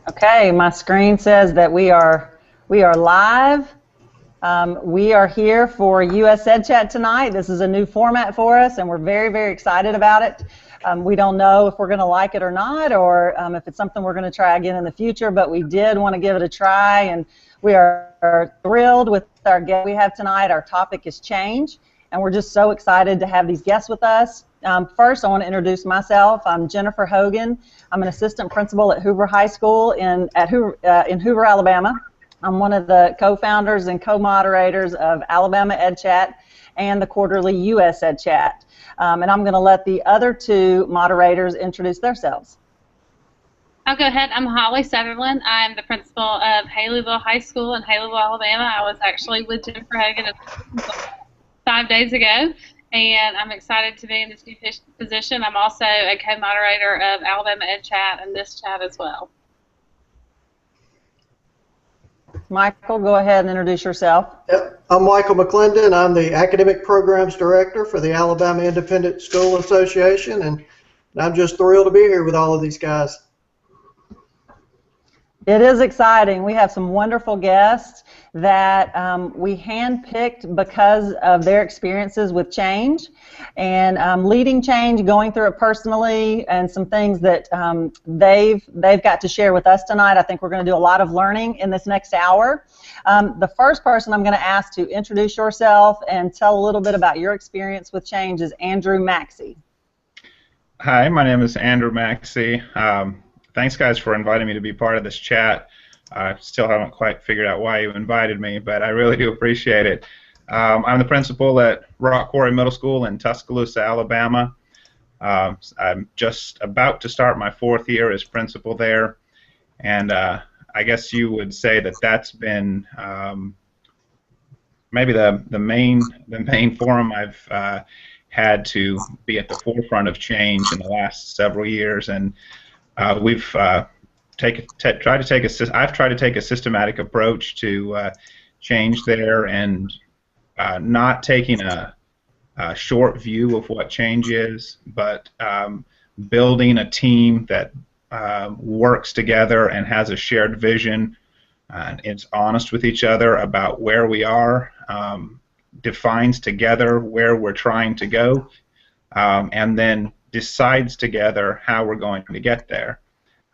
Okay, my screen says that we are live. We are here for US Ed Chat tonight. This is a new format for us, and we're very, very excited about it. We don't know if we're going to like it or not, or if it's something we're going to try again in the future, but we did want to give it a try, and we are thrilled with our guest we have tonight. Our topic is change, and we're just so excited to have these guests with us. First, I want to introduce myself. I'm Jennifer Hogan. I'm an assistant principal at Hoover High School in Hoover, Alabama. I'm one of the co-founders and co-moderators of Alabama Ed Chat and the quarterly US Ed Chat. And I'm going to let the other two moderators introduce themselves. I'll go ahead. I'm Holly Sutherland. I'm the principal of Haleyville High School in Haleyville, Alabama. I was actually with Jennifer Hogan 5 days ago, and I'm excited to be in this new position. I'm also a co-moderator of Alabama Ed Chat and this chat as well. Michael, go ahead and introduce yourself. Yep. I'm Michael McClendon. I'm the Academic Programs Director for the Alabama Independent School Association, and I'm just thrilled to be here with all of these guys. It is exciting. We have some wonderful guests that we handpicked because of their experiences with change and leading change, going through it personally, and some things that they've got to share with us tonight. I think we're going to do a lot of learning in this next hour. The first person I'm going to ask to introduce yourself and tell a little bit about your experience with change is Andrew Maxey. Hi, my name is Andrew Maxey. Thanks, guys, for inviting me to be part of this chat. I still haven't quite figured out why you invited me, but I really do appreciate it. I'm the principal at Rock Quarry Middle School in Tuscaloosa, Alabama. I'm just about to start my 4th year as principal there, and I guess you would say that that's been maybe the main forum I've had to be at the forefront of change in the last several years, and we've tried to take a systematic approach to change there, and not taking a short view of what change is, but building a team that works together and has a shared vision and is honest with each other about where we are, defines together where we're trying to go, and then decides together how we're going to get there.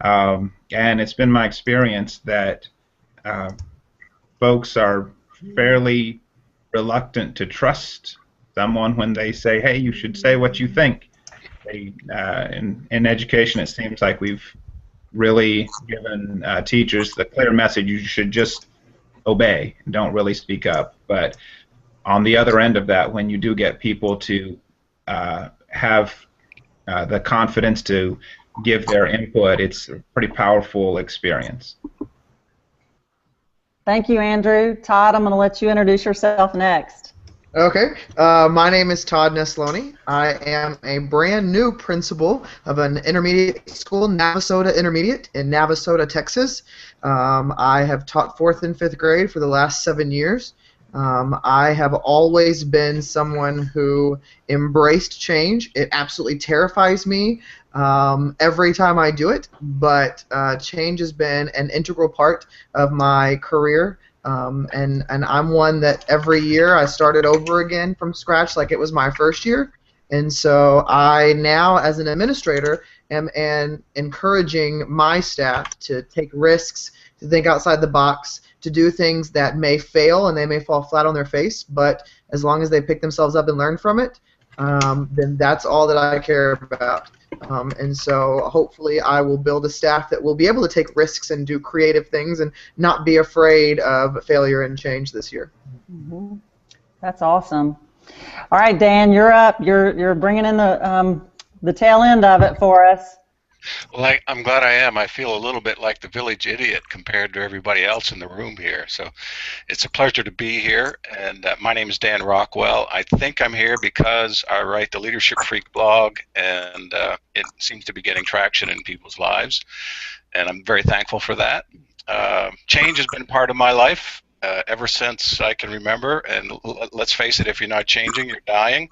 And it's been my experience that folks are fairly reluctant to trust someone when they say, hey, you should say what you think. In education, it seems like we've really given teachers the clear message, you should just obey, don't really speak up. But on the other end of that, when you do get people to have the confidence to give their input, it's a pretty powerful experience. Thank you, Andrew. Todd, I'm going to let you introduce yourself next. Okay. My name is Todd Nesloni. I am a brand new principal of an intermediate school, Navasota Intermediate in Navasota, Texas. I have taught 4th and 5th grade for the last 7 years. I have always been someone who embraced change. It absolutely terrifies me every time I do it, but change has been an integral part of my career, and I'm one that every year I started over again from scratch like it was my first year. And so I now, as an administrator, am encouraging my staff to take risks, to think outside the box, to do things that may fail and they may fall flat on their face, but as long as they pick themselves up and learn from it, then that's all that I care about. And so hopefully I will build a staff that will be able to take risks and do creative things and not be afraid of failure and change this year. Mm-hmm. That's awesome. All right, Dan, you're up. You're bringing in the tail end of it for us. Well, I'm glad I am. I feel a little bit like the village idiot compared to everybody else in the room here. So it's a pleasure to be here. And my name is Dan Rockwell. I think I'm here because I write the Leadership Freak blog, and it seems to be getting traction in people's lives. And I'm very thankful for that. Change has been part of my life ever since I can remember. And let's face it, if you're not changing, you're dying.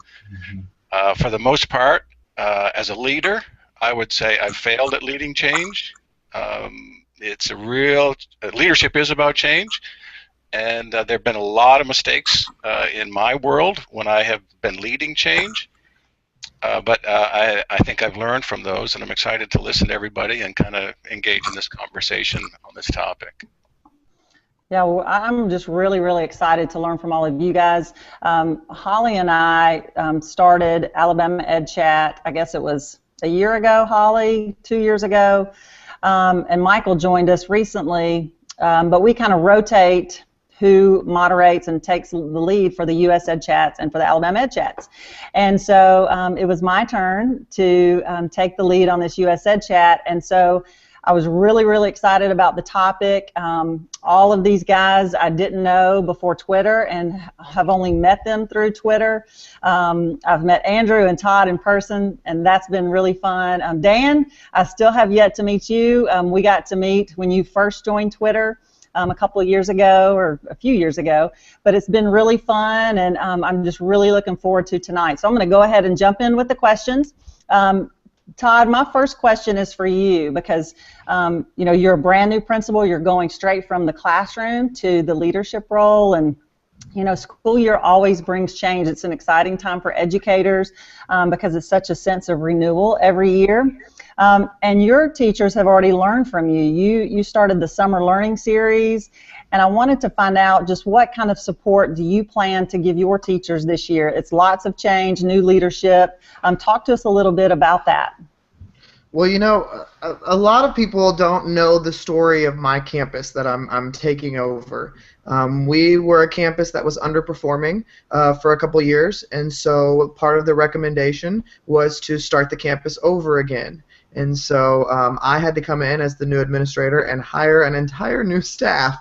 For the most part, as a leader, I would say I've failed at leading change. It's a real leadership is about change, and there have been a lot of mistakes in my world when I have been leading change. But I think I've learned from those, and I'm excited to listen to everybody and kind of engage in this conversation on this topic. Yeah, well, I'm just really, really excited to learn from all of you guys. Holly and I started Alabama Ed Chat, I guess it was a year ago, Holly, 2 years ago, and Michael joined us recently, but we kind of rotate who moderates and takes the lead for the US Ed Chats and for the Alabama Ed Chats. And so it was my turn to take the lead on this US Ed Chat, and so I was really, really excited about the topic. All of these guys I didn't know before Twitter and have only met them through Twitter. I've met Andrew and Todd in person, and that's been really fun. Dan, I still have yet to meet you. We got to meet when you first joined Twitter a couple of years ago, or a few years ago, but it's been really fun, and I'm just really looking forward to tonight. So I'm going to go ahead and jump in with the questions. Todd, my first question is for you because you know, you're a brand new principal. You're going straight from the classroom to the leadership role, and you know, school year always brings change. It's an exciting time for educators because it's such a sense of renewal every year. And your teachers have already learned from you. You started the summer learning series, and I wanted to find out just what kind of support do you plan to give your teachers this year? It's lots of change, new leadership. Talk to us a little bit about that. Well, you know, a lot of people don't know the story of my campus that I'm taking over. We were a campus that was underperforming for a couple years, and so part of the recommendation was to start the campus over again. And so I had to come in as the new administrator and hire an entire new staff.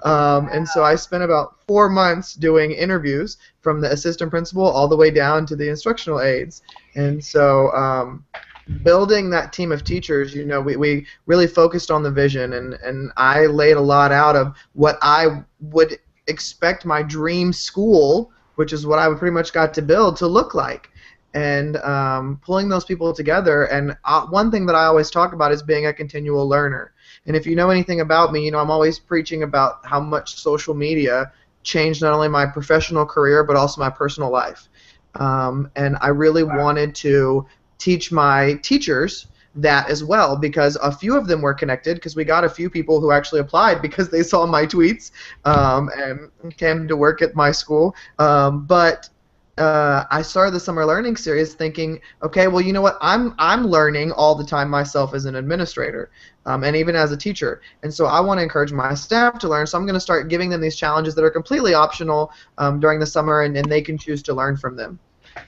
And so I spent about 4 months doing interviews from the assistant principal all the way down to the instructional aides. And so building that team of teachers, you know, we really focused on the vision, and I laid a lot out of what I would expect my dream school, which is what I pretty much got to build, to look like. And pulling those people together, and one thing that I always talk about is being a continual learner. And if you know anything about me, you know I'm always preaching about how much social media changed not only my professional career but also my personal life. And I really wanted to teach my teachers that as well, because a few of them were connected, because we got a few people who actually applied because they saw my tweets and came to work at my school. But I started the summer learning series thinking, okay, well, you know what, I'm learning all the time myself as an administrator and even as a teacher, and so I want to encourage my staff to learn, so I'm going to start giving them these challenges that are completely optional during the summer, and they can choose to learn from them.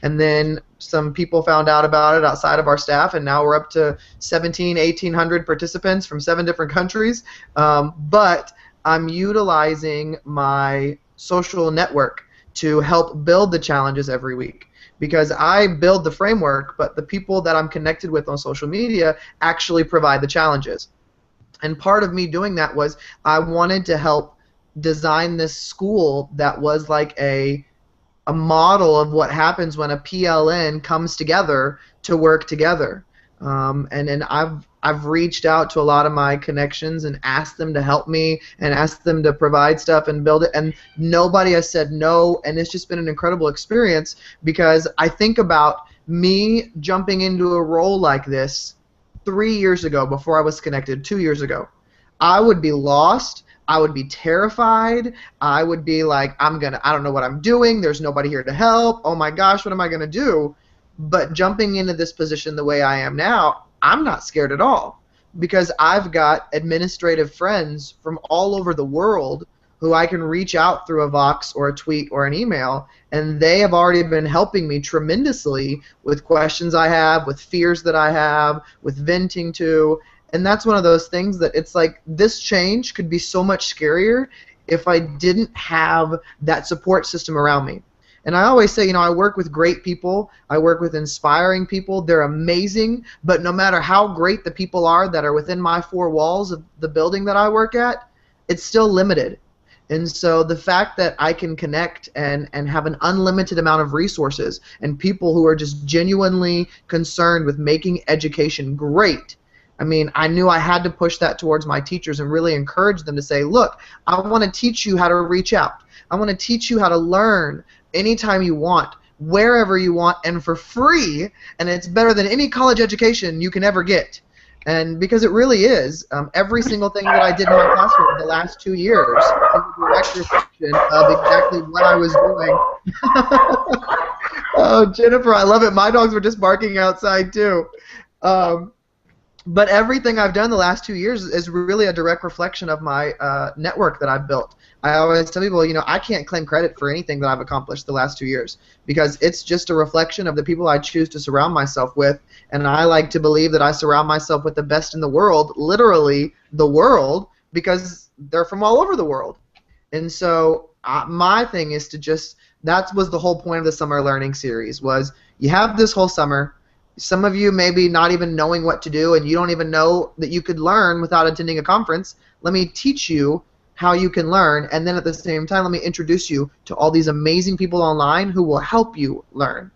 And then some people found out about it outside of our staff, and now we're up to 1,800 participants from 7 different countries, but I'm utilizing my social network to help build the challenges every week, because I build the framework, but the people that I'm connected with on social media actually provide the challenges. And part of me doing that was I wanted to help design this school that was like a model of what happens when a PLN comes together to work together. And then I've reached out to a lot of my connections and asked them to help me and asked them to provide stuff and build it, and nobody has said no, and it's just been an incredible experience, because I think about me jumping into a role like this 3 years ago before I was connected, 2 years ago. I would be lost. I would be terrified. I would be like, I don't know what I'm doing. There's nobody here to help. Oh my gosh, what am I going to do? But jumping into this position the way I am now, I'm not scared at all, because I've got administrative friends from all over the world who I can reach out through a Vox or a tweet or an email, and they have already been helping me tremendously with questions I have, with fears that I have, with venting to. And that's one of those things that it's like, this change could be so much scarier if I didn't have that support system around me. And I always say, you know, I work with great people. I work with inspiring people. They're amazing. But no matter how great the people are that are within my 4 walls of the building that I work at, it's still limited. And so the fact that I can connect and have an unlimited amount of resources and people who are just genuinely concerned with making education great, I mean, I knew I had to push that towards my teachers and really encourage them to say, look, I want to teach you how to reach out. I want to teach you how to learn anytime you want, wherever you want, and for free, and it's better than any college education you can ever get. And because it really is, every single thing that I did in my classroom the last 2 years is a direct reflection of exactly what I was doing. Oh, Jennifer, I love it. My dogs were just barking outside, too. But everything I've done the last 2 years is really a direct reflection of my network that I've built. I always tell people, you know, I can't claim credit for anything that I've accomplished the last 2 years because it's just a reflection of the people I choose to surround myself with, and I like to believe that I surround myself with the best in the world, literally the world, because they're from all over the world. And so my thing is to just, that was the whole point of the Summer Learning Series, was you have this whole summer. Some of you maybe not even knowing what to do, and you don't even know that you could learn without attending a conference. Let me teach you how you can learn, and then at the same time, let me introduce you to all these amazing people online who will help you learn.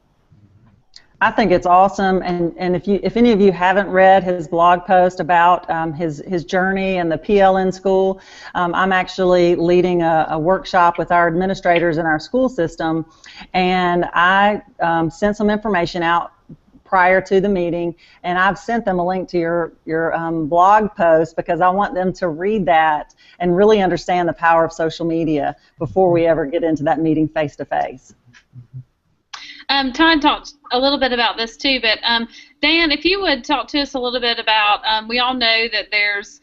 I think it's awesome, and if any of you haven't read his blog post about his journey and the PLN school, I'm actually leading a workshop with our administrators in our school system, and I sent some information out prior to the meeting, and I've sent them a link to your blog post because I want them to read that and really understand the power of social media before we ever get into that meeting face to face. Todd talked a little bit about this too, but Dan, if you would talk to us a little bit about, we all know that there's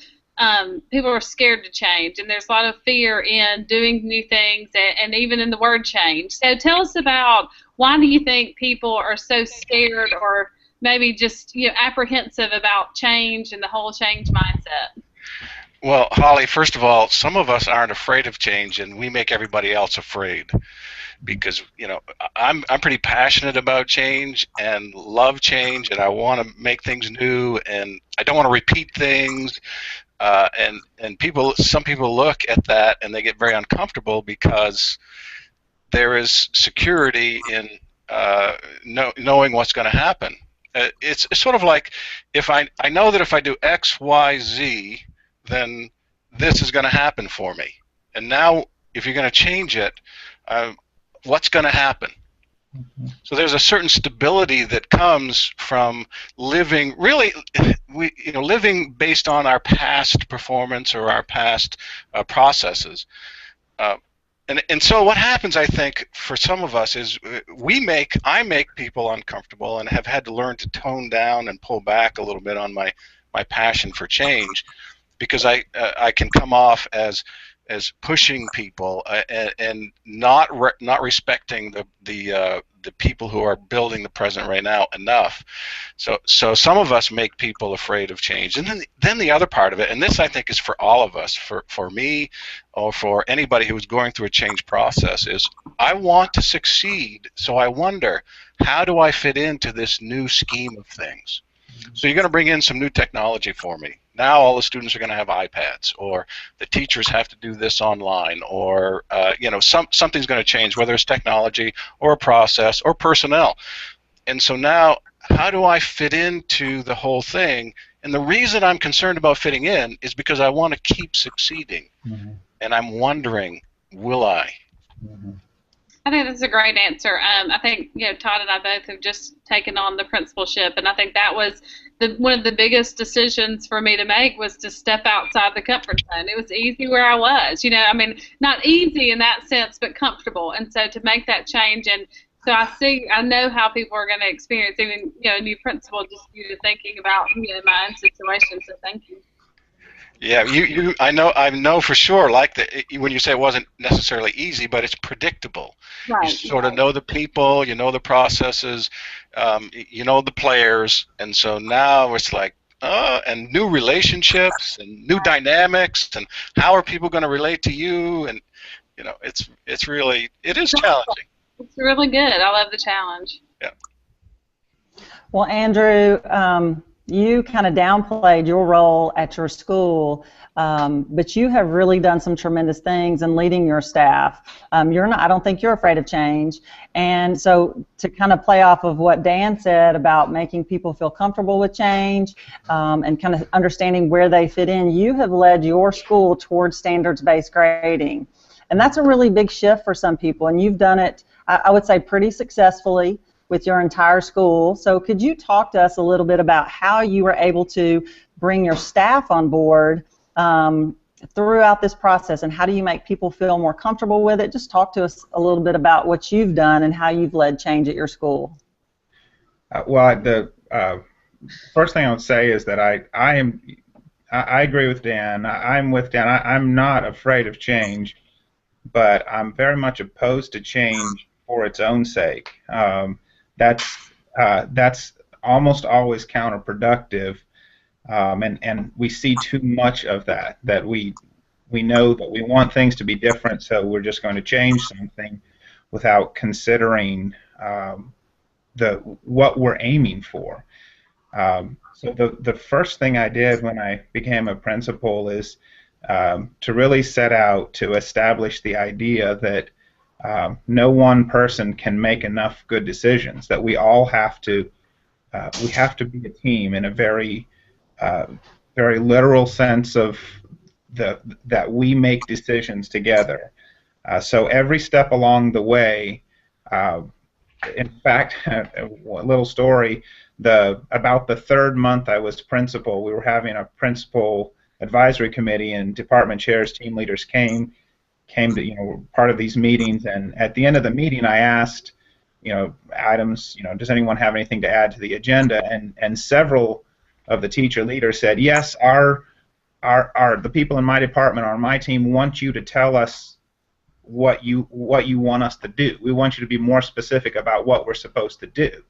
people are scared to change, and there's a lot of fear in doing new things, and even in the word change. So tell us about, why do you think people are so scared, or maybe just apprehensive about change and the whole change mindset? Well, Holly, first of all, some of us aren't afraid of change, and we make everybody else afraid. Because I'm pretty passionate about change and love change, and I want to make things new, and I don't want to repeat things. And some people look at that and they get very uncomfortable because there is security in knowing what's going to happen. It's sort of like, if I know that if I do X, Y, Z, then this is going to happen for me. And now, if you're going to change it, what's going to happen? So there's a certain stability that comes from living, really, living based on our past performance or our past processes. And so what happens, I think, for some of us is I make people uncomfortable, and have had to learn to tone down and pull back a little bit on my passion for change, because I can come off as pushing people and not respecting the people who are building the present right now enough. So some of us make people afraid of change. And then the other part of it, and this I think is for all of us, for me or for anybody who is going through a change process, is I want to succeed, so I wonder, how do I fit into this new scheme of things? So you're going to bring in some new technology for me. Now all the students are going to have iPads, or the teachers have to do this online, or something's going to change, whether it's technology or a process or personnel. And so now, how do I fit into the whole thing? And the reason I'm concerned about fitting in is because I want to keep succeeding. Mm-hmm. And I'm wondering, will I? Mm-hmm. I think that's a great answer. I think Todd and I both have just taken on the principalship, and I think that was one of the biggest decisions for me to make, was to step outside the comfort zone. It was easy where I was, I mean, not easy in that sense, but comfortable. And so to make that change, and so I know how people are going to experience, even a new principal, just thinking about my own situation. So thank you. Yeah, I know for sure, like when you say it wasn't necessarily easy, but it's predictable. Right. You sort of know the people, you know the processes, you know the players, and so now it's like, and new relationships and new dynamics, and how are people going to relate to you? And it is challenging. It's really good. I love the challenge. Yeah. Well, Andrew, you kind of downplayed your role at your school, but you have really done some tremendous things in leading your staff. You're not, I don't think you're afraid of change. And so to kind of play off of what Dan said about making people feel comfortable with change and kind of understanding where they fit in, you have led your school towards standards-based grading. And that's a really big shift for some people, and you've done it, I would say, pretty successfully with your entire school. So could you talk to us a little bit about how you were able to bring your staff on board throughout this process, and how do you make people feel more comfortable with it? Just talk to us a little bit about what you've done and how you've led change at your school. Well, the first thing I would say is that I agree with Dan. I'm with Dan. I'm not afraid of change, but I'm very much opposed to change for its own sake. That's almost always counterproductive, and we see too much of that. That we know that we want things to be different, so we're just going to change something without considering what we're aiming for. So the first thing I did when I became a principal is to really set out to establish the idea that no one person can make enough good decisions. That we all have to be a team in a very very literal sense of that we make decisions together. So every step along the way. In fact, a little story. About the third month I was principal, we were having a principal advisory committee, and department chairs, team leaders came to part of these meetings. And at the end of the meeting, I asked items. Does anyone have anything to add to the agenda? And several of the teacher leaders said, yes, the people in my department or my team want you to tell us what you want us to do. We want you to be more specific about what we're supposed to do.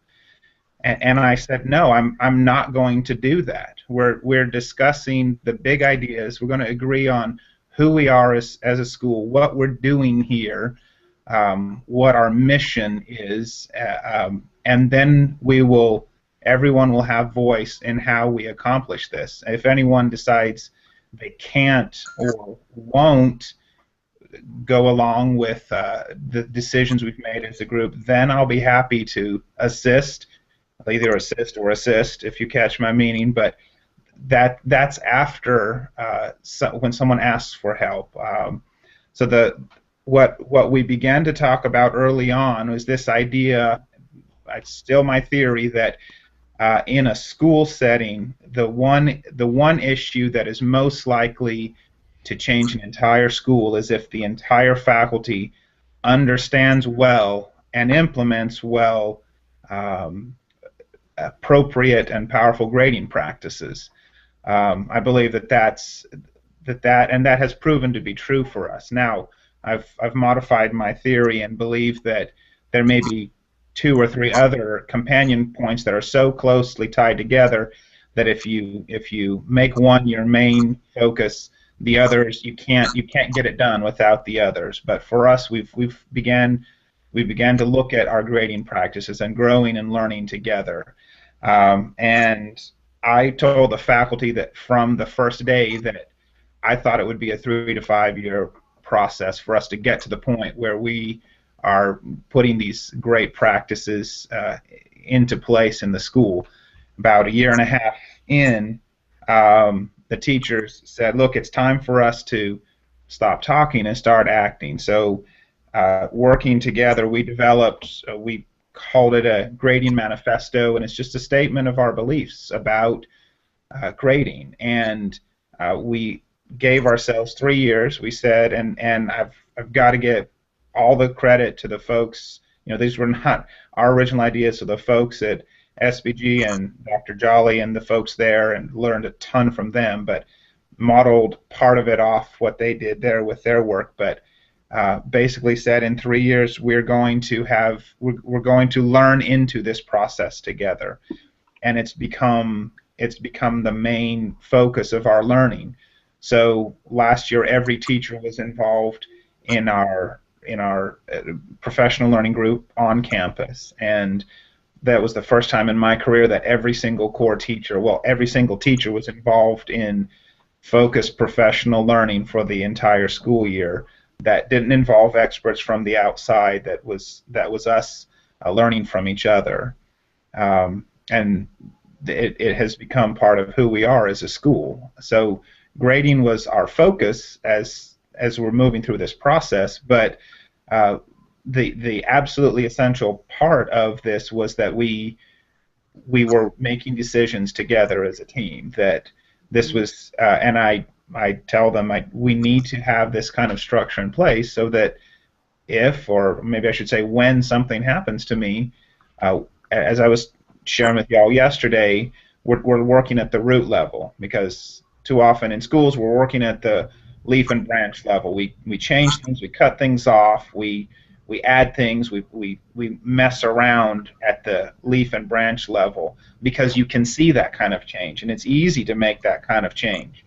And I said, no, I'm not going to do that. We're discussing the big ideas. We're going to agree on who we are as a school, what we're doing here, what our mission is, and then everyone will have voice in how we accomplish this. If anyone decides they can't or won't go along with the decisions we've made as a group, then I'll be happy to assist. I'll either assist or assist, if you catch my meaning, but that's after when someone asks for help. So what we began to talk about early on was this idea. It's still my theory that in a school setting, the one issue that is most likely to change an entire school is if the entire faculty understands well and implements well appropriate and powerful grading practices. I believe that has proven to be true for us. Now, I've modified my theory and believe that there may be 2 or 3 other companion points that are so closely tied together that if you make one your main focus, the others you can't get it done without the others. But for us, we began to look at our grading practices and growing and learning together. And I told the faculty that from the first day that I thought it would be a 3 to 5 year process for us to get to the point where we are putting these great practices into place in the school. About 1.5 years in, the teachers said, look, it's time for us to stop talking and start acting. So working together, we called it a grading manifesto, and it's just a statement of our beliefs about grading. And we gave ourselves 3 years, we said, and I've got to give all the credit to the folks. These were not our original ideas, so the folks at SBG and Dr. Jolly and the folks there, and learned a ton from them, but modeled part of it off what they did there with their work. But basically said in 3 years we're going to learn into this process together, and it's become the main focus of our learning. So last year every teacher was involved in our professional learning group on campus, and that was the first time in my career that every single core teacher, well, every single teacher was involved in focused professional learning for the entire school year. That didn't involve experts from the outside. That was us learning from each other, and it has become part of who we are as a school. So grading was our focus as we're moving through this process, but the absolutely essential part of this was that we were making decisions together as a team. That this was, and I tell them we need to have this kind of structure in place so that if, or maybe I should say when something happens to me, as I was sharing with y'all yesterday, we're working at the root level, because too often in schools we're working at the leaf and branch level. We change things, we cut things off, we add things, we mess around at the leaf and branch level because you can see that kind of change, and it's easy to make that kind of change.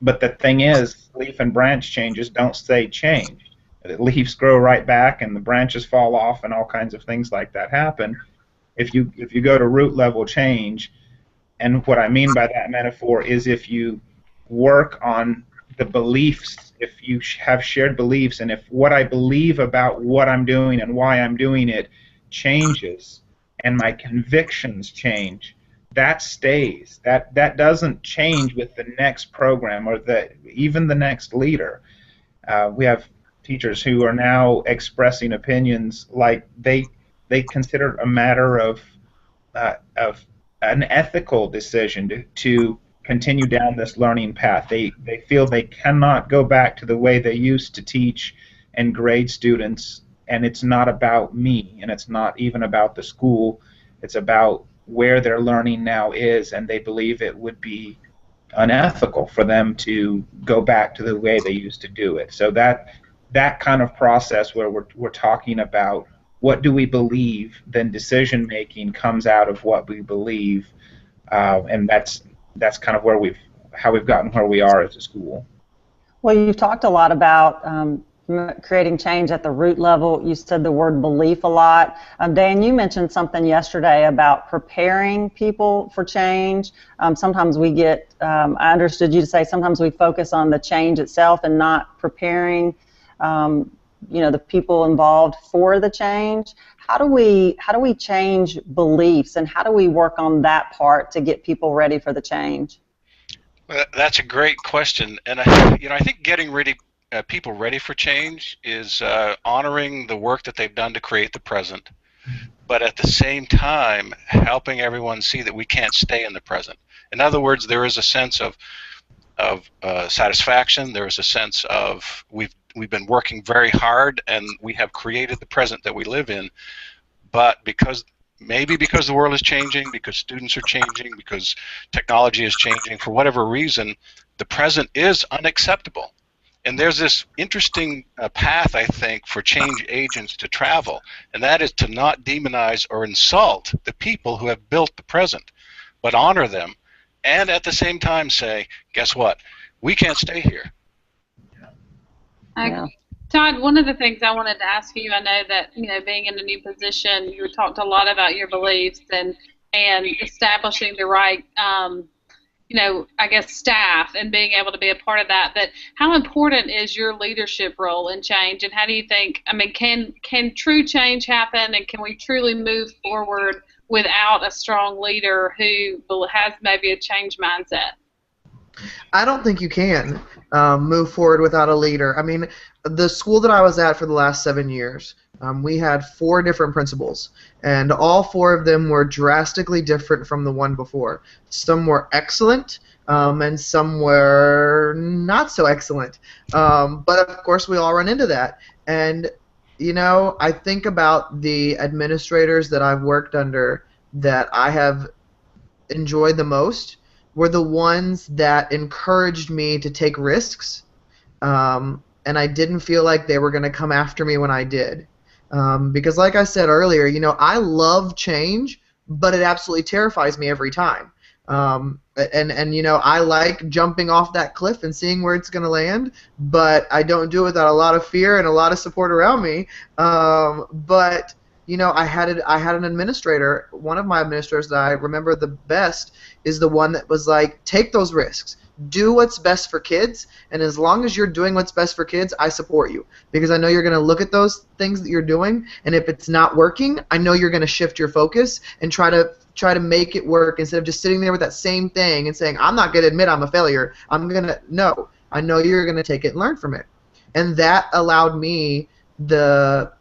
But the thing is, leaf and branch changes don't stay changed. The leaves grow right back, and the branches fall off, and all kinds of things like that happen. If you go to root level change, and what I mean by that metaphor is if you work on the beliefs, if you have shared beliefs, and if what I believe about what I'm doing and why I'm doing it changes, and my convictions change, that stays. That doesn't change with the next program or even the next leader. We have teachers who are now expressing opinions like they consider a matter of an ethical decision to continue down this learning path. They feel they cannot go back to the way they used to teach and grade students, and it's not about me, and it's not even about the school. It's about where their learning now is, and they believe it would be unethical for them to go back to the way they used to do it. So that kind of process where we're talking about what do we believe, then decision making comes out of what we believe, and that's kind of how we've gotten where we are as a school. Well, you've talked a lot about creating change at the root level. You said the word belief a lot. Dan, you mentioned something yesterday about preparing people for change. Sometimes we get, I understood you to say sometimes we focus on the change itself and not preparing the people involved for the change. How do we change beliefs, and how do we work on that part to get people ready for the change? Well, that's a great question, and I think getting people ready for change is honoring the work that they've done to create the present, but at the same time helping everyone see that we can't stay in the present. In other words, there is a sense of satisfaction. There is a sense of we've been working very hard and we have created the present that we live in, but maybe because the world is changing, because students are changing, because technology is changing, for whatever reason, the present is unacceptable. And there's this interesting path, I think, for change agents to travel, and that is to not demonize or insult the people who have built the present, but honor them, and at the same time say, guess what? We can't stay here. Yeah. Todd, one of the things I wanted to ask you, I know that, being in a new position, you talked a lot about your beliefs and establishing the right, I guess, staff and being able to be a part of that. But how important is your leadership role in change, and how do you think, can true change happen, and can we truly move forward without a strong leader who has maybe a change mindset? I don't think you can move forward without a leader. The school that I was at for the last 7 years, we had 4 different principals, and all 4 of them were drastically different from the one before. Some were excellent, and some were not so excellent. But of course, we all run into that. And I think about the administrators that I've worked under that I have enjoyed the most were the ones that encouraged me to take risks, and I didn't feel like they were going to come after me when I did. Because like I said earlier, I love change, but it absolutely terrifies me every time. I like jumping off that cliff and seeing where it's going to land, but I don't do it without a lot of fear and a lot of support around me. But I had an administrator. One of my administrators that I remember the best is the one that was like, take those risks. Do what's best for kids, and as long as you're doing what's best for kids, I support you, because I know you're going to look at those things that you're doing, and if it's not working, I know you're going to shift your focus and try to make it work instead of just sitting there with that same thing and saying, I'm not going to admit I'm a failure. No, I know you're going to take it and learn from it. And that allowed me the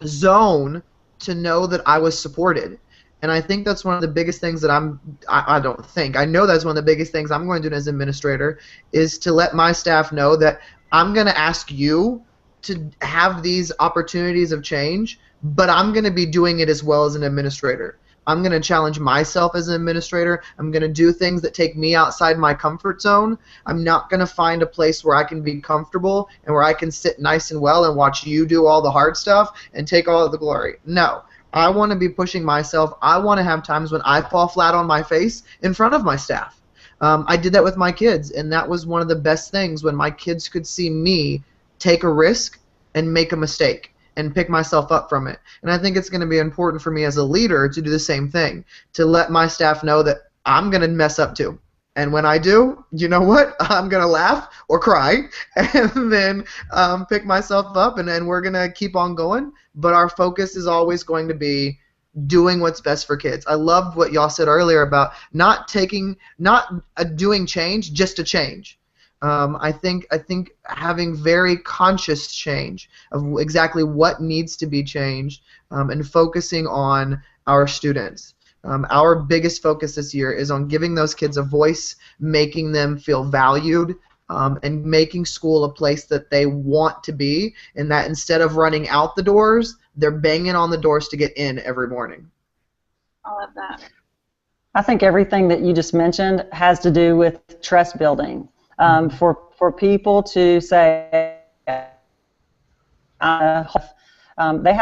zone to know that I was supported. And I think that's one of the biggest things that I know that's one of the biggest things I'm going to do as administrator, is to let my staff know that I'm going to ask you to have these opportunities of change, but I'm going to be doing it as well as an administrator. I'm going to challenge myself as an administrator. I'm going to do things that take me outside my comfort zone. I'm not going to find a place where I can be comfortable and where I can sit nice and well and watch you do all the hard stuff and take all of the glory. No. I want to be pushing myself. I want to have times when I fall flat on my face in front of my staff. I did that with my kids, and that was one of the best things, when my kids could see me take a risk and make a mistake and pick myself up from it. And I think it's going to be important for me as a leader to do the same thing, to let my staff know that I'm going to mess up too. And when I do, you know what? I'm going to laugh or cry and then pick myself up, and then we're going to keep on going. But our focus is always going to be doing what's best for kids. I loved what y'all said earlier about not doing change just to change. I think having very conscious change of exactly what needs to be changed, and focusing on our students. Our biggest focus this year is on giving those kids a voice, making them feel valued, and making school a place that they want to be, and that instead of running out the doors, they're banging on the doors to get in every morning. I love that. I think everything that you just mentioned has to do with trust building. For people to say, they have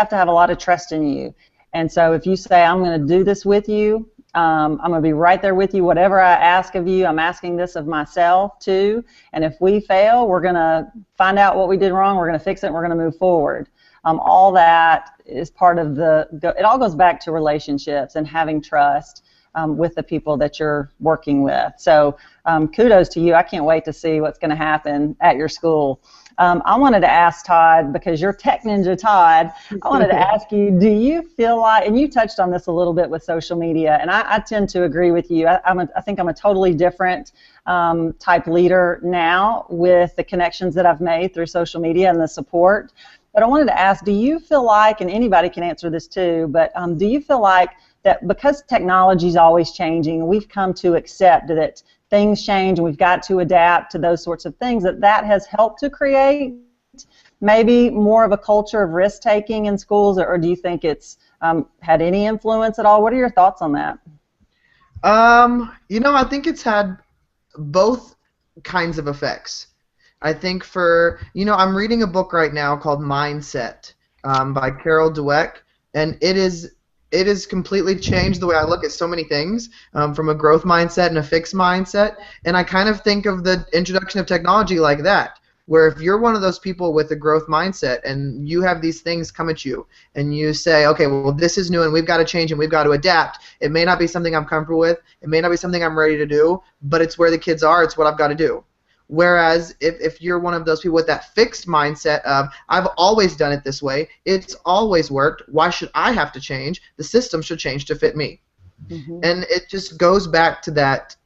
to have a lot of trust in you. And so if you say, I'm going to do this with you, I'm going to be right there with you. Whatever I ask of you, I'm asking this of myself too. And if we fail, we're going to find out what we did wrong. We're going to fix it. And we're going to move forward. All that is part of it all goes back to relationships and having trust with the people that you're working with. So kudos to you. I can't wait to see what's going to happen at your school. I wanted to ask Todd, because you're Tech Ninja Todd, I wanted to ask you, do you feel like, and you touched on this a little bit with social media, and I tend to agree with you. I think I'm a totally different type leader now with the connections that I've made through social media and the support. But I wanted to ask, do you feel like, and anybody can answer this too, but do you feel like that because technology is always changing, we've come to accept that things change and we've got to adapt to those sorts of things, that has helped to create maybe more of a culture of risk-taking in schools, or do you think it's had any influence at all? What are your thoughts on that? I think it's had both kinds of effects. I think I'm reading a book right now called Mindset by Carol Dweck, and it has completely changed the way I look at so many things, from a growth mindset and a fixed mindset. And I kind of think of the introduction of technology like that, where if you're one of those people with a growth mindset and you have these things come at you and you say, okay, well, this is new and we've got to change and we've got to adapt. It may not be something I'm comfortable with. It may not be something I'm ready to do, but it's where the kids are. It's what I've got to do. Whereas if you're one of those people with that fixed mindset of, I've always done it this way, it's always worked, why should I have to change? The system should change to fit me. Mm-hmm. And it just goes back to that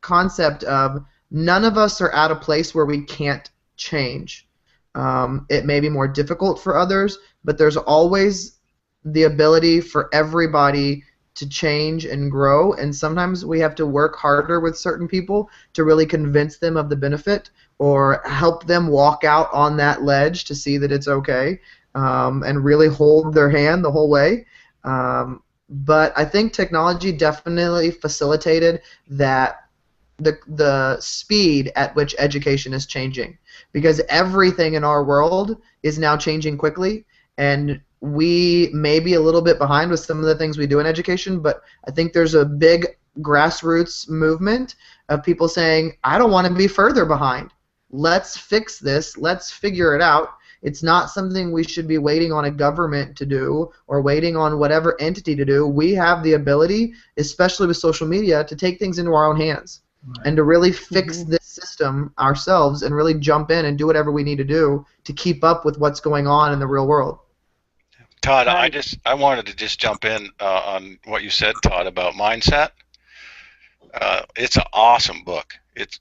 concept of none of us are at a place where we can't change. It may be more difficult for others, but there's always the ability for everybody to change and grow, and sometimes we have to work harder with certain people to really convince them of the benefit or help them walk out on that ledge to see that it's okay, and really hold their hand the whole way. But I think technology definitely facilitated that the speed at which education is changing, because everything in our world is now changing quickly, and we may be a little bit behind with some of the things we do in education, but I think there's a big grassroots movement of people saying, I don't want to be further behind. Let's fix this. Let's figure it out. It's not something we should be waiting on a government to do or waiting on whatever entity to do. We have the ability, especially with social media, to take things into our own hands and to really fix this system ourselves and really jump in and do whatever we need to do to keep up with what's going on in the real world. Todd, I wanted to just jump in on what you said, Todd, about mindset. It's an awesome book. It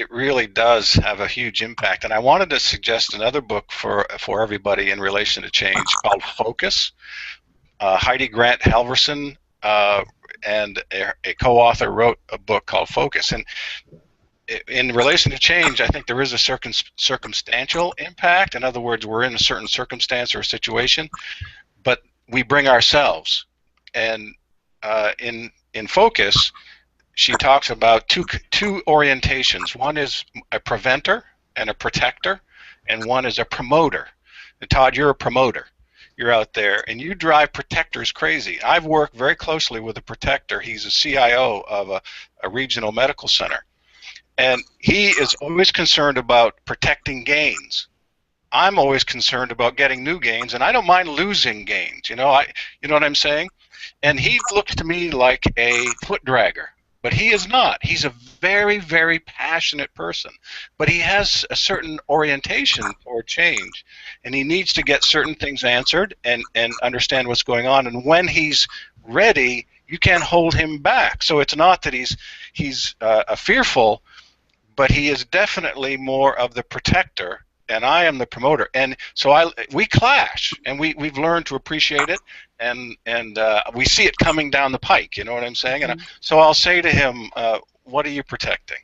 really does have a huge impact, and I wanted to suggest another book for everybody in relation to change called Focus. Heidi Grant Halverson and a co-author wrote a book called Focus, and in relation to change, I think there is a circumstantial impact. In other words, we're in a certain circumstance or a situation, but we bring ourselves. And in Focus, she talks about two orientations. One is a preventer and a protector, and one is a promoter. And Todd, you're a promoter. You're out there, and you drive protectors crazy. I've worked very closely with a protector. He's a CIO of a regional medical center. And he is always concerned about protecting gains. I'm always concerned about getting new gains, and I don't mind losing gains. You know what I'm saying? And he looks to me like a foot dragger, but he is not. He's a very, very passionate person, but he has a certain orientation for change, and he needs to get certain things answered and understand what's going on. And when he's ready, you can't hold him back. So it's not that he's fearful, but he is definitely more of the protector, and I am the promoter. And so we clash, and we've learned to appreciate it, and we see it coming down the pike. You know what I'm saying? And so I'll say to him, "What are you protecting,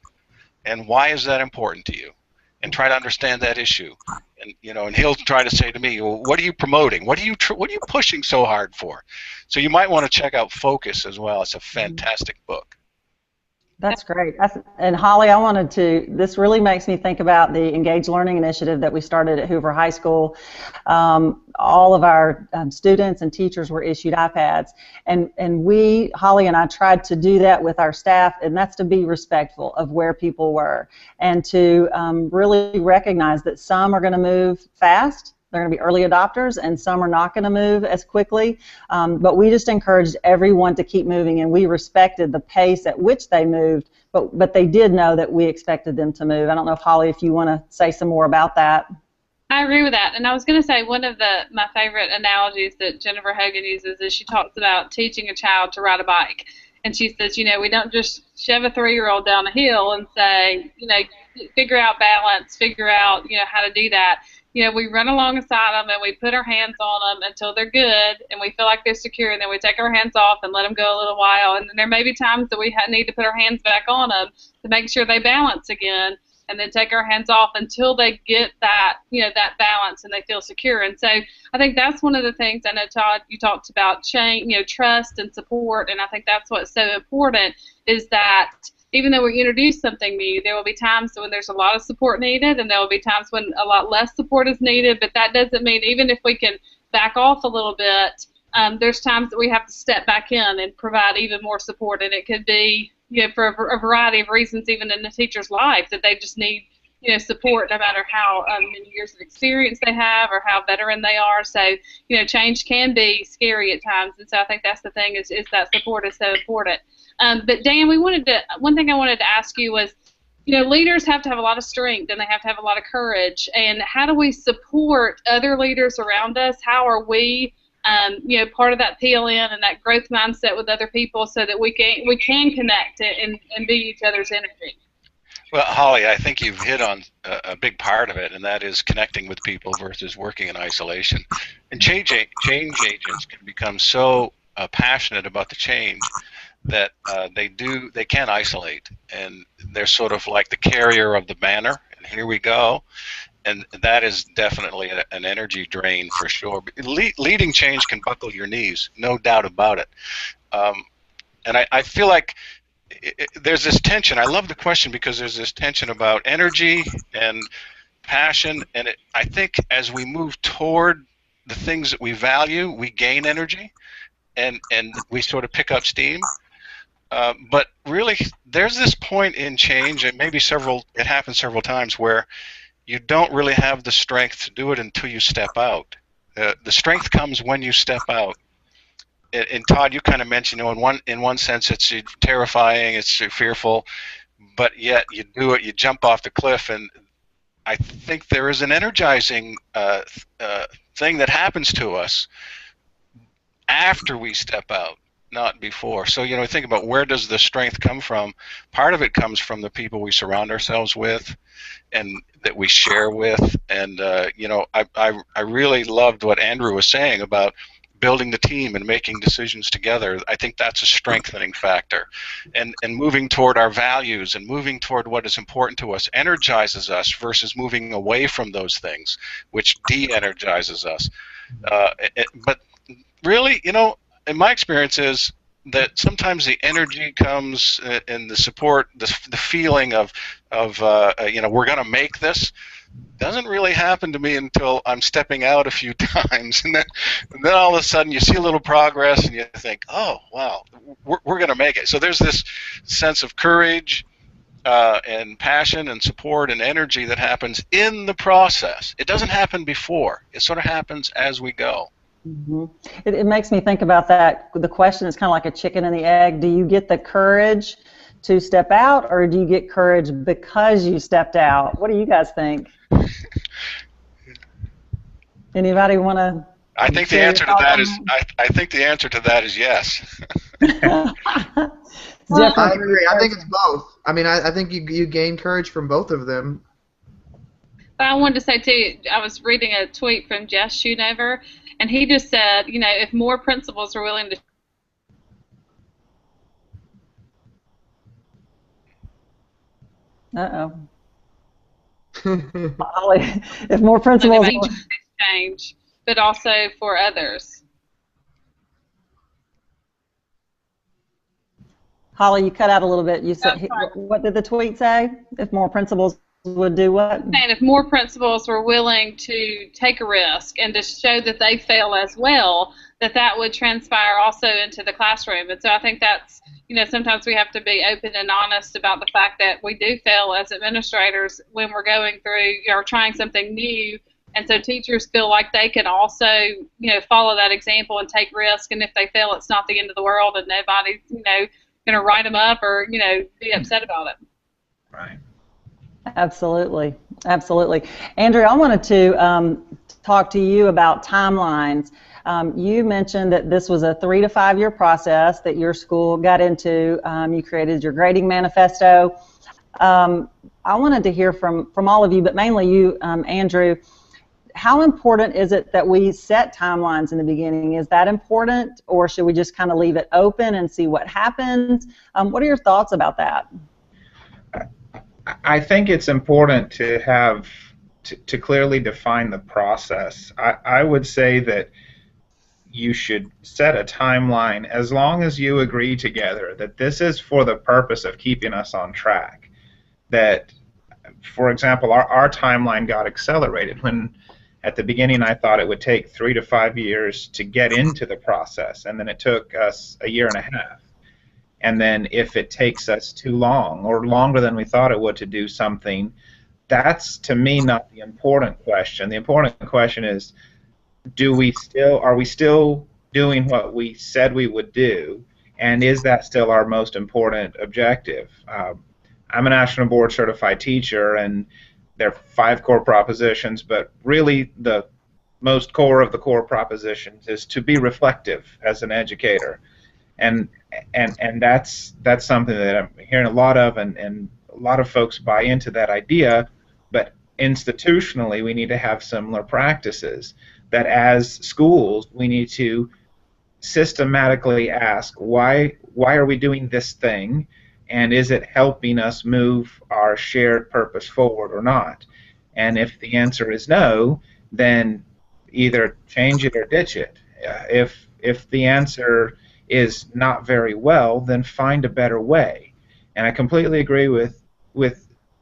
and why is that important to you?" And try to understand that issue. And he'll try to say to me, "Well, what are you promoting? What are you pushing so hard for?" So you might want to check out Focus as well. It's a fantastic book. That's great. And Holly, this really makes me think about the Engaged Learning Initiative that we started at Hoover High School. All of our students and teachers were issued iPads, and Holly and I tried to do that with our staff, and that's to be respectful of where people were, and to really recognize that some are going to move fast. They're going to be early adopters, and some are not going to move as quickly. But we just encouraged everyone to keep moving, and we respected the pace at which they moved, but they did know that we expected them to move. I don't know if, Holly, if you want to say some more about that. I agree with that. And I was going to say one of my favorite analogies that Jennifer Hogan uses is she talks about teaching a child to ride a bike. And she says, we don't just shove a 3-year-old down a hill and say, figure out balance, figure out, how to do that. We run alongside them and we put our hands on them until they're good and we feel like they're secure, and then we take our hands off and let them go a little while. And then there may be times that we need to put our hands back on them to make sure they balance again, and then take our hands off until they get that, that balance and they feel secure. And so I think that's one of the things. I know, Todd, you talked about change, trust and support, and I think that's what's so important is that even though we introduce something new, there will be times when there's a lot of support needed, and there will be times when a lot less support is needed, but that doesn't mean even if we can back off a little bit, there's times that we have to step back in and provide even more support, and it could be for a variety of reasons, even in the teacher's life, that they just need support no matter how many years of experience they have or how veteran they are. So change can be scary at times, and so I think that's the thing is that support is so important. But Dan, one thing I wanted to ask you was, leaders have to have a lot of strength and they have to have a lot of courage. And how do we support other leaders around us? How are we, part of that PLN and that growth mindset with other people so that we can connect and be each other's energy? Well, Holly, I think you've hit on a big part of it, and that is connecting with people versus working in isolation. And change agents can become so passionate about the change that they can isolate, and they're sort of like the carrier of the banner, and here we go, and that is definitely an energy drain for sure. Leading change can buckle your knees, no doubt about it. And I feel like there's this tension. I love the question because there's this tension about energy and passion, and I think as we move toward the things that we value, we gain energy, and we sort of pick up steam. But really, there's this point in change, and maybe it happens several times, where you don't really have the strength to do it until you step out. The strength comes when you step out. And Todd, you kind of mentioned, in one sense, it's terrifying, it's fearful, but yet you do it, you jump off the cliff, and I think there is an energizing thing that happens to us after we step out, not before. So, think about, where does the strength come from? Part of it comes from the people we surround ourselves with and that we share with. And, I really loved what Andrew was saying about building the team and making decisions together. I think that's a strengthening factor. And moving toward our values and moving toward what is important to us energizes us versus moving away from those things, which de-energizes us. But really, in my experience is that sometimes the energy comes in the support, the feeling of we're going to make this, doesn't really happen to me until I'm stepping out a few times, and then all of a sudden you see a little progress and you think, oh wow, we're going to make it. So there's this sense of courage and passion and support and energy that happens in the process. It doesn't happen before. It sort of happens as we go. Mm-hmm. It makes me think about that. The question is kind of like a chicken and the egg. Do you get the courage to step out, or do you get courage because you stepped out? What do you guys think? Anybody want to? I think the answer to that is I think the answer to that is yes. I agree. I think it's both. I mean, I think you gain courage from both of them. But I wanted to say too, I was reading a tweet from Jess Schoonover, and he just said, if more principals are willing to. Holly, if more principals change, but also for others. Holly, you cut out a little bit. You said, what did the tweet say? If more principals would do what? And if more principals were willing to take a risk and to show that they fail as well, that would transpire also into the classroom. And so I think that's, sometimes we have to be open and honest about the fact that we do fail as administrators when we're going through or trying something new. And so teachers feel like they can also, follow that example and take risk. And if they fail, it's not the end of the world, and nobody's, going to write them up or, be upset about it. Right. Absolutely. Absolutely. Andrew, I wanted to talk to you about timelines. You mentioned that this was a 3 to 5 year process that your school got into. You created your grading manifesto. I wanted to hear from all of you, but mainly you, Andrew. How important is it that we set timelines in the beginning? Is that important, or should we just kind of leave it open and see what happens? What are your thoughts about that? I think it's important to have to clearly define the process. I would say that you should set a timeline as long as you agree together that this is for the purpose of keeping us on track. That, for example, our timeline got accelerated when at the beginning I thought it would take 3 to 5 years to get into the process, and then it took us a year and a half. And then if it takes us too long or longer than we thought it would to do something, that's, to me, not the important question. The important question is, are we still doing what we said we would do, and is that still our most important objective? I'm a National Board Certified teacher, and there are 5 core propositions, but really the most core of the core propositions is to be reflective as an educator. And that's something that I'm hearing a lot of, and a lot of folks buy into that idea, but institutionally we need to have similar practices. That as schools we need to systematically ask, why are we doing this thing, and is it helping us move our shared purpose forward or not? And if the answer is no, then either change it or ditch it. If the answer is not very well, then find a better way. And I completely agree with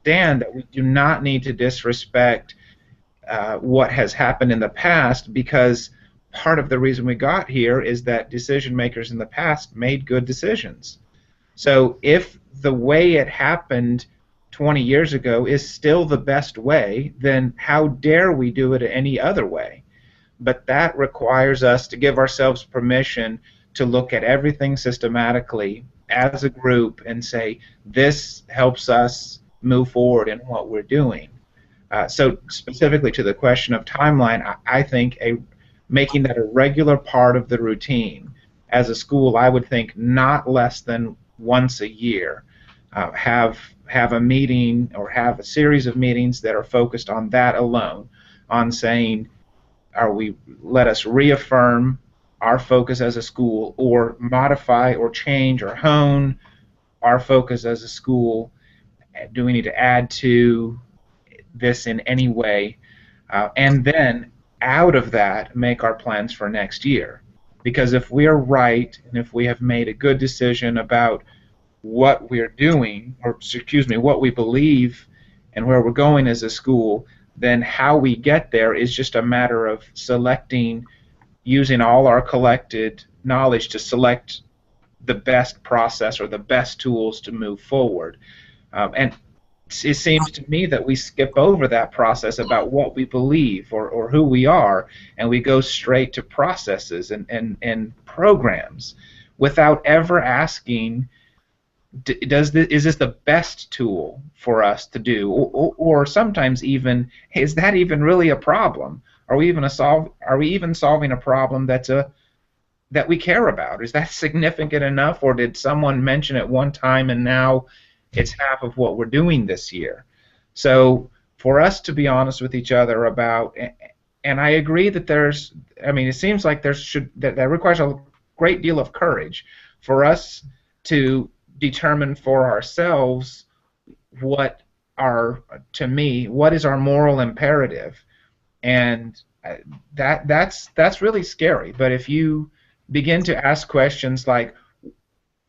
Dan that we do not need to disrespect what has happened in the past, because part of the reason we got here is that decision makers in the past made good decisions. So if the way it happened 20 years ago is still the best way, then how dare we do it any other way? But that requires us to give ourselves permission to look at everything systematically as a group and say, this helps us move forward in what we're doing. So specifically to the question of timeline, I think making that a regular part of the routine. As a school, I would think not less than once a year. Have a meeting or have a series of meetings that are focused on that alone, on saying, let us reaffirm our focus as a school, or modify or change or hone our focus as a school. Do we need to add to this in any way? And then out of that, make our plans for next year. Because if we are right, and if we have made a good decision about what we're doing, or excuse me, what we believe and where we're going as a school, then how we get there is just a matter of selecting, using all our collected knowledge to select the best process or the best tools to move forward. And it seems to me that we skip over that process about what we believe or who we are, and we go straight to processes and programs without ever asking, is this the best tool for us to do? Or sometimes even, hey, is that even really a problem? Are we even solving a problem that we care about? Is that significant enough, or did someone mention it one time and now it's half of what we're doing this year? So for us to be honest with each other about, and I agree that it seems like that requires a great deal of courage for us to determine for ourselves what is our moral imperative, and that's really scary. But if you begin to ask questions like,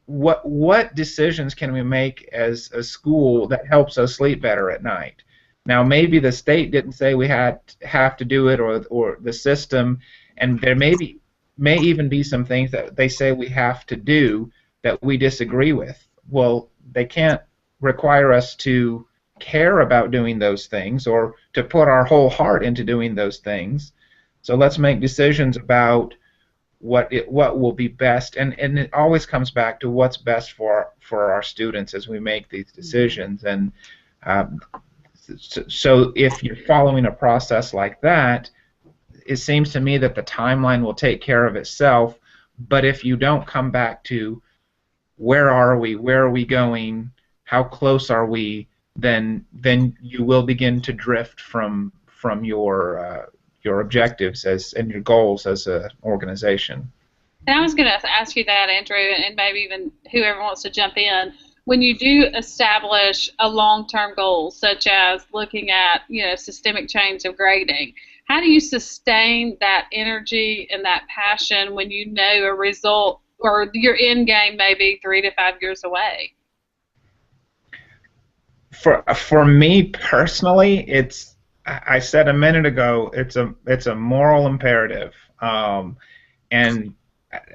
what decisions can we make as a school that helps us sleep better at night? Now, maybe the state didn't say we have to do it, or the system, and there may even be some things that they say we have to do that we disagree with. Well, they can't require us to care about doing those things or to put our whole heart into doing those things. So let's make decisions about what will be best, and it always comes back to what's best for our students as we make these decisions. And so if you're following a process like that, it seems to me that the timeline will take care of itself. But if you don't come back to where are we going, how close are we, then you will begin to drift from your objectives and your goals as an organization. And I was going to ask you that, Andrew, and maybe even whoever wants to jump in. When you do establish a long-term goal, such as looking at systemic change of grading, how do you sustain that energy and that passion when you know a result or your end game may be 3 to 5 years away? For me personally, I said a minute ago, it's a moral imperative, and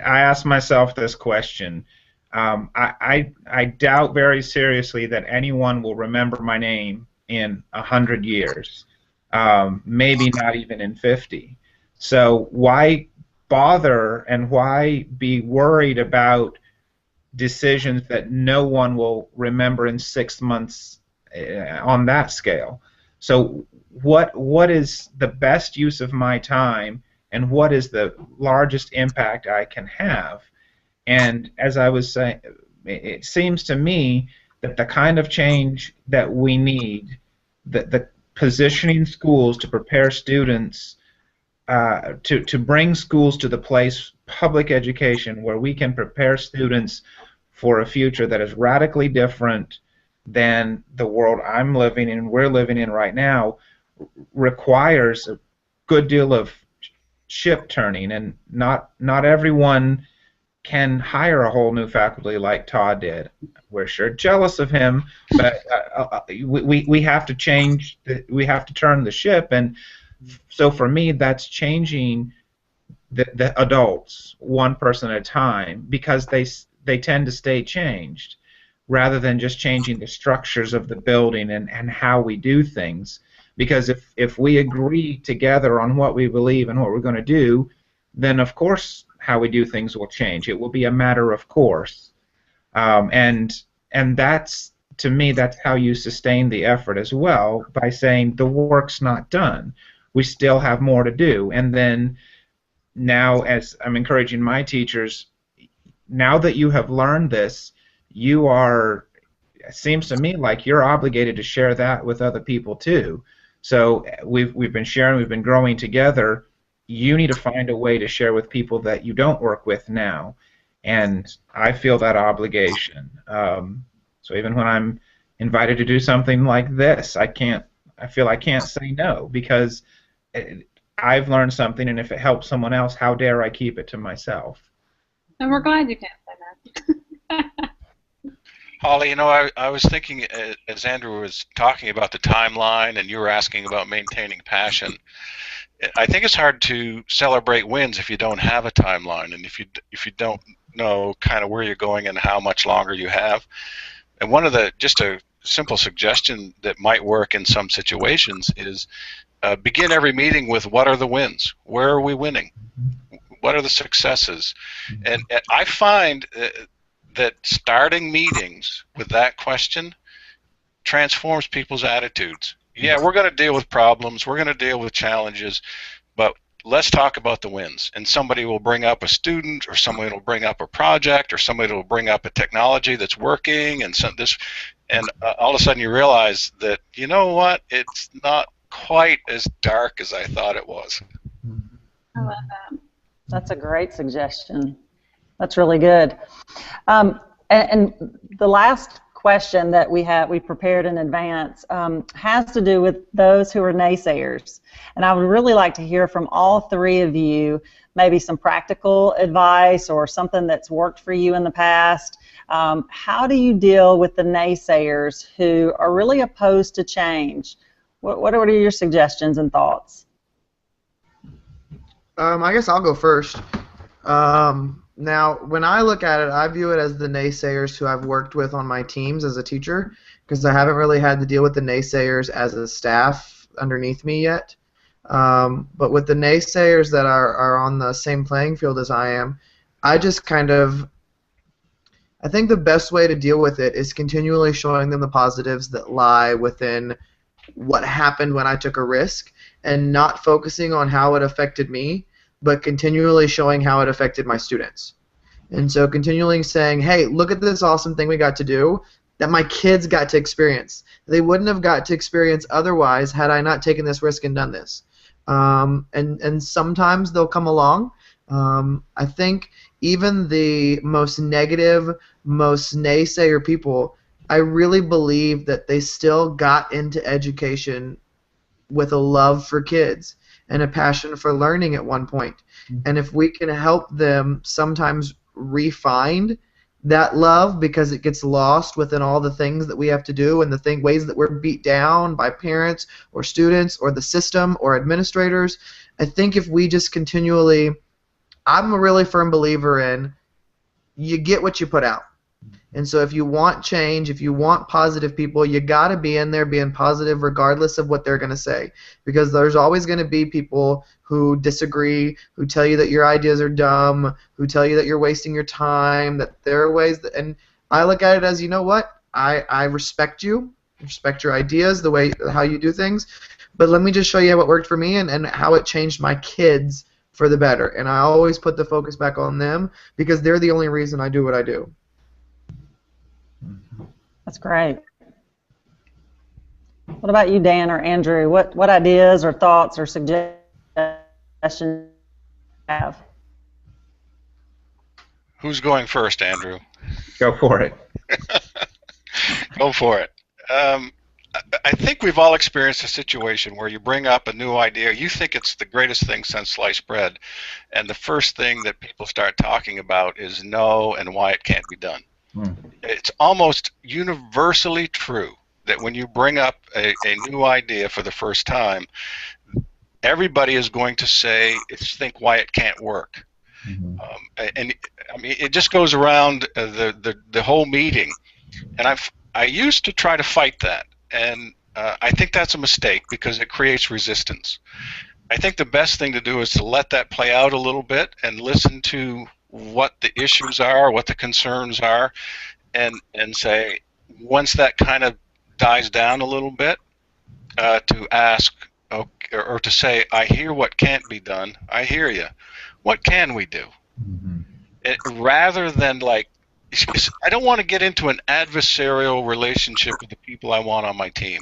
I asked myself this question. I doubt very seriously that anyone will remember my name in 100 years, maybe not even in 50. So why bother and why be worried about decisions that no one will remember in 6 months on that scale? So what is the best use of my time, and what is the largest impact I can have? And as I was saying, it seems to me that the kind of change that we need, the positioning schools to prepare students, to bring schools to the place, public education, where we can prepare students for a future that is radically different than the world I'm living in, we're living in right now, requires a good deal of ship turning, and not everyone can hire a whole new faculty like Todd did. We're sure jealous of him, but we have to change. We have to turn the ship, and so for me, that's changing the adults one person at a time, because they tend to stay changed. rather than just changing the structures of the building and how we do things. Because if we agree together on what we believe and what we're going to do, then of course how we do things will change. It will be a matter of course. And that's, to me, that's how you sustain the effort as well, by saying the work's not done. We still have more to do. And then now, as I'm encouraging my teachers, now that you have learned this, you are, it seems to me like you're obligated to share that with other people too. So we've been sharing, we've been growing together. You need to find a way to share with people that you don't work with now, and I feel that obligation. So even when I'm invited to do something like this, I feel I can't say no, because I've learned something, and if it helps someone else, how dare I keep it to myself? And we're glad you can't say that. Holly, you know, I was thinking, as Andrew was talking about the timeline and you were asking about maintaining passion, I think it's hard to celebrate wins if you don't have a timeline, and if you don't know kind of where you're going and how much longer you have. And one of the, just a simple suggestion that might work in some situations is begin every meeting with, what are the wins? Where are we winning? What are the successes? And I find that starting meetings with that question transforms people's attitudes. Yeah, we're going to deal with problems, we're going to deal with challenges, but let's talk about the wins. And somebody will bring up a student, or somebody will bring up a project, or somebody will bring up a technology that's working, and all of a sudden you realize that, you know what, it's not quite as dark as I thought it was. I love that. That's a great suggestion. That's really good. And the last question that we prepared in advance has to do with those who are naysayers. And I would really like to hear from all three of you, maybe some practical advice or something that's worked for you in the past. How do you deal with the naysayers who are really opposed to change? What are your suggestions and thoughts? I guess I'll go first. Now, when I look at it, I view it as the naysayers who I've worked with on my teams as a teacher, because I haven't really had to deal with the naysayers as a staff underneath me yet. But with the naysayers that are on the same playing field as I am, I just I think the best way to deal with it is continually showing them the positives that lie within what happened when I took a risk, and not focusing on how it affected me, but continually showing how it affected my students. And so continually saying, hey, look at this awesome thing we got to do that my kids got to experience. They wouldn't have got to experience otherwise had I not taken this risk and done this. And sometimes they'll come along. I think even the most negative, most naysayer people, I really believe that they still got into education with a love for kids and a passion for learning at one point. And if we can help them sometimes refine that love, because it gets lost within all the things that we have to do and the ways that we're beat down by parents or students or the system or administrators, I think if we just continually, I'm a really firm believer in, you get what you put out. And so if you want change, if you want positive people, you got to be in there being positive regardless of what they're going to say. Because there's always going to be people who disagree, who tell you that your ideas are dumb, who tell you that you're wasting your time, that there are ways that, and I look at it as, you know what, I respect you, respect your ideas, the way, how you do things, but let me just show you how it worked for me and how it changed my kids for the better. And I always put the focus back on them because they're the only reason I do what I do. That's great. What about you, Dan or Andrew? What ideas or thoughts or suggestions do you have? Who's going first, Andrew? Go for it. Go for it. I think we've all experienced a situation where you bring up a new idea, you think it's the greatest thing since sliced bread, and the first thing that people start talking about is no and why it can't be done. It's almost universally true that when you bring up a new idea for the first time, everybody is going to say, think why it can't work. And I mean, it just goes around the whole meeting. And I used to try to fight that, and I think that's a mistake because it creates resistance. I think the best thing to do is to let that play out a little bit and listen to what the issues are, what the concerns are, and say, once that kind of dies down a little bit, to ask, or to say, I hear what can't be done, I hear you. What can we do? Rather than like, I don't want to get into an adversarial relationship with the people I want on my team.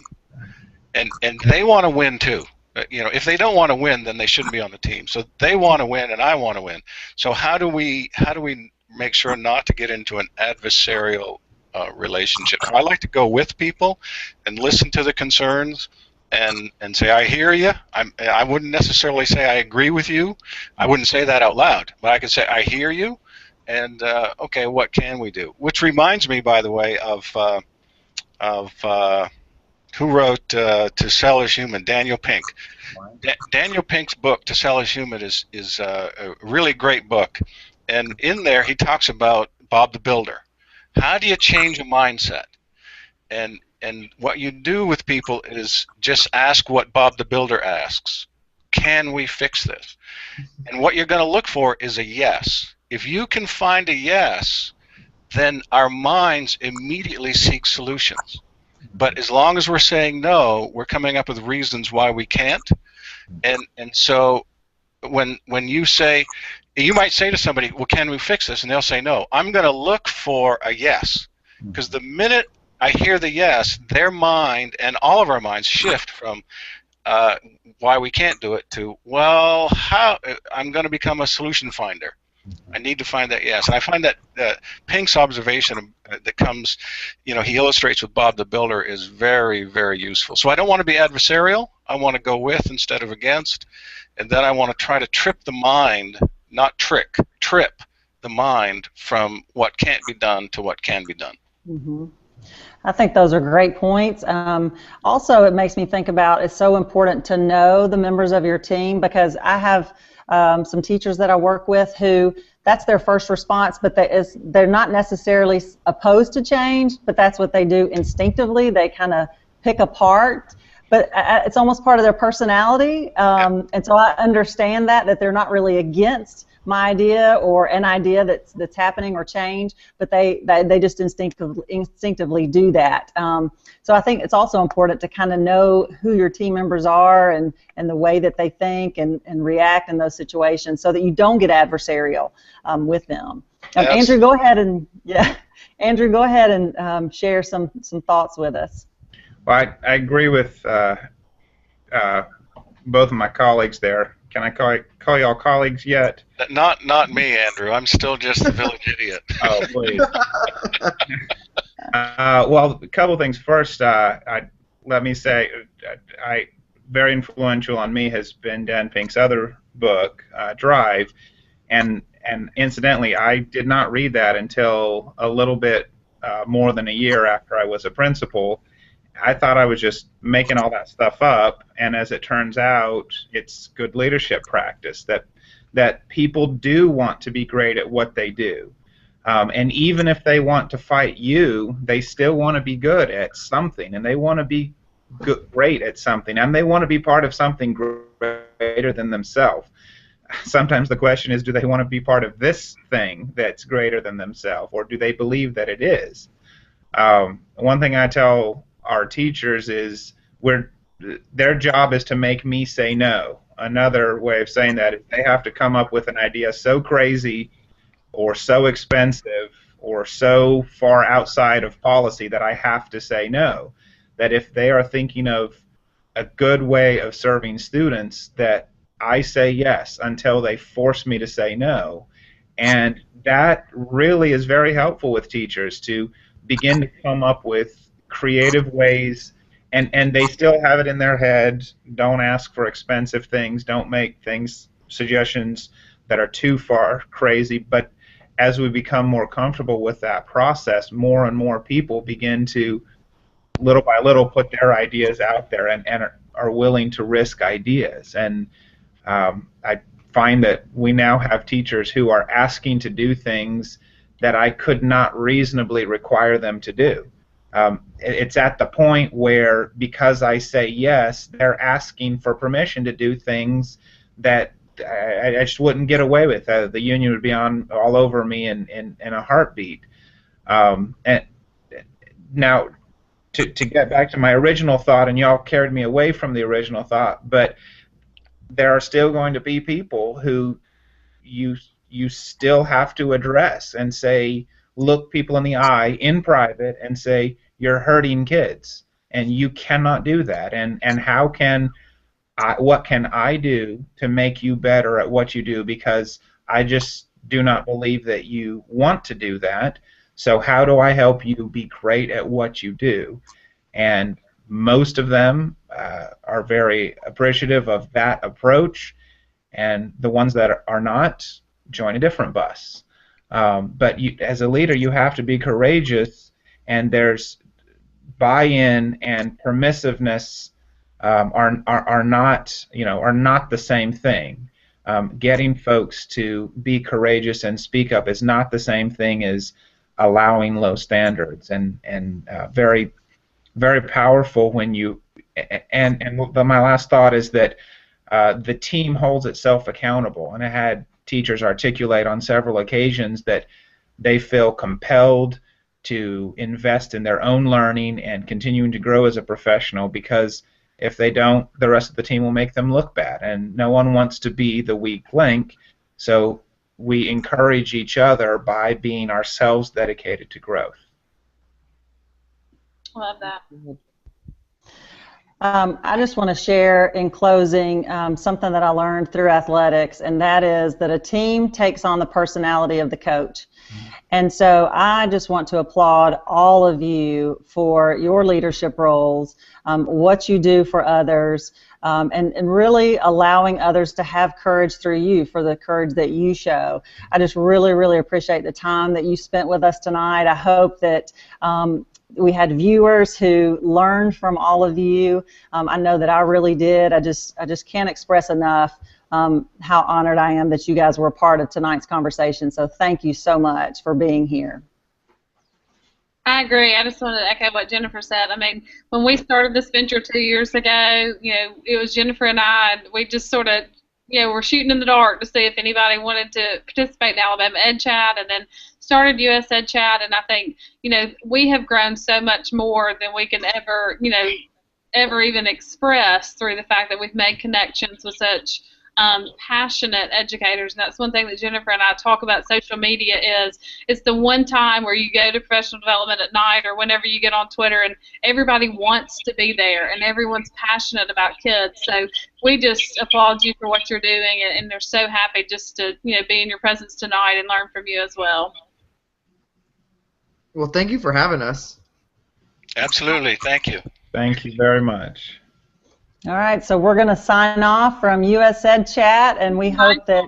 And they want to win too. You know, if they don't want to win, then they shouldn't be on the team. So they want to win, and I want to win. So how do we make sure not to get into an adversarial relationship? So I like to go with people and listen to the concerns and say, I hear you. I wouldn't necessarily say I agree with you. I wouldn't say that out loud, but I could say I hear you, and okay, what can we do? Which reminds me, by the way, of who wrote To Sell is Human? Daniel Pink. Daniel Pink's book, To Sell is Human, is a really great book. And in there, he talks about Bob the Builder. How do you change a mindset? And what you do with people is just ask what Bob the Builder asks. Can we fix this? And what you're going to look for is a yes. If you can find a yes, then our minds immediately seek solutions. But as long as we're saying no, we're coming up with reasons why we can't. And so when you say, you might say to somebody, well, can we fix this? And they'll say no. I'm going to look for a yes. Because the minute I hear the yes, their mind and all of our minds shift from why we can't do it to, well, how I'm going to become a solution finder. I need to find that yes. And I find that Pink's observation that comes, you know, he illustrates with Bob the Builder is very, very useful. So I don't want to be adversarial. I want to go with instead of against. And then I want to try to trip the mind, not trip the mind from what can't be done to what can be done. Mm-hmm. I think those are great points. Also, it makes me think about it's so important to know the members of your team, because I have some teachers that I work with who that's their first response, but they're not necessarily opposed to change, but that's what they do instinctively. They kind of pick apart, but it's almost part of their personality, and so I understand that they're not really against my idea or an idea that's happening or change, but they just instinctively do that. So I think it's also important to kind of know who your team members are and the way that they think and react in those situations, so that you don't get adversarial with them. Andrew, go ahead and share some thoughts with us. Well, I agree with both of my colleagues there. Can I call y'all colleagues yet? Not me, Andrew. I'm still just the village idiot. Oh, please. Well, a couple things. First, let me say, very influential on me has been Dan Pink's other book, Drive, and incidentally, I did not read that until a little bit more than a year after I was a principal. I thought I was just making all that stuff up, and as it turns out, it's good leadership practice that people do want to be great at what they do. And even if they want to fight you, they still want to be good at something, and they want to be great at something, and they want to be part of something greater than themselves. Sometimes the question is, do they want to be part of this thing that's greater than themselves, or do they believe that it is? One thing I tell our teachers is their job is to make me say no. Another way of saying that is they have to come up with an idea so crazy or so expensive or so far outside of policy that I have to say no. That if they are thinking of a good way of serving students, that I say yes until they force me to say no. And that really is very helpful with teachers to begin to come up with creative ways, and they still have it in their head. Don't ask for expensive things. Don't make suggestions that are too far crazy. But as we become more comfortable with that process, more and more people begin to, little by little, put their ideas out there and are willing to risk ideas. And I find that we now have teachers who are asking to do things that I could not reasonably require them to do. It's at the point where, because I say yes, they're asking for permission to do things that I just wouldn't get away with. The union would be on all over me in a heartbeat. And now, to get back to my original thought, and y'all carried me away from the original thought, but there are still going to be people who you still have to address and say, look people in the eye in private and say, you're hurting kids, and you cannot do that. And how can what can I do to make you better at what you do? Because I just do not believe that you want to do that. So how do I help you be great at what you do? And most of them are very appreciative of that approach, and the ones that are not join a different bus. But as a leader, you have to be courageous, and there's buy-in and permissiveness are not the same thing. Getting folks to be courageous and speak up is not the same thing as allowing low standards, and very, very powerful when you. And my last thought is that the team holds itself accountable, and I had teachers articulate on several occasions that they feel compelled to invest in their own learning and continuing to grow as a professional, because if they don't, the rest of the team will make them look bad, and no one wants to be the weak link. So we encourage each other by being ourselves dedicated to growth. Love that. I just want to share in closing something that I learned through athletics, and that is that a team takes on the personality of the coach. And so I just want to applaud all of you for your leadership roles, what you do for others, and really allowing others to have courage through you, for the courage that you show. I just really, really appreciate the time that you spent with us tonight. I hope that we had viewers who learned from all of you. I know that I really did. I just can't express enough how honored I am that you guys were a part of tonight's conversation. So thank you so much for being here. I agree. I just wanted to echo what Jennifer said. I mean, when we started this venture 2 years ago, it was Jennifer and I, and we just sort of, were shooting in the dark to see if anybody wanted to participate in Alabama Ed Chat, and then started US Ed Chat, and I think, we have grown so much more than we can ever, ever even express through the fact that we've made connections with such passionate educators. And that's one thing that Jennifer and I talk about social media is it's the one time where you go to professional development at night or whenever you get on Twitter and everybody wants to be there and everyone's passionate about kids. So we just applaud you for what you're doing, and they're so happy just to be in your presence tonight and learn from you as well. Well, thank you for having us. Absolutely. Thank you. Thank you very much. All right, so we're going to sign off from US Ed Chat, and we hope that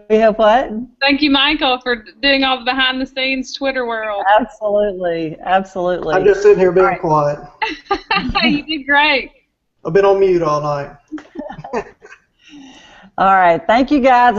we hope what? Thank you, Michael, for doing all the behind-the-scenes Twitter world. Absolutely, absolutely. I'm just sitting here being quiet. You did great. I've been on mute all night. All right, thank you guys.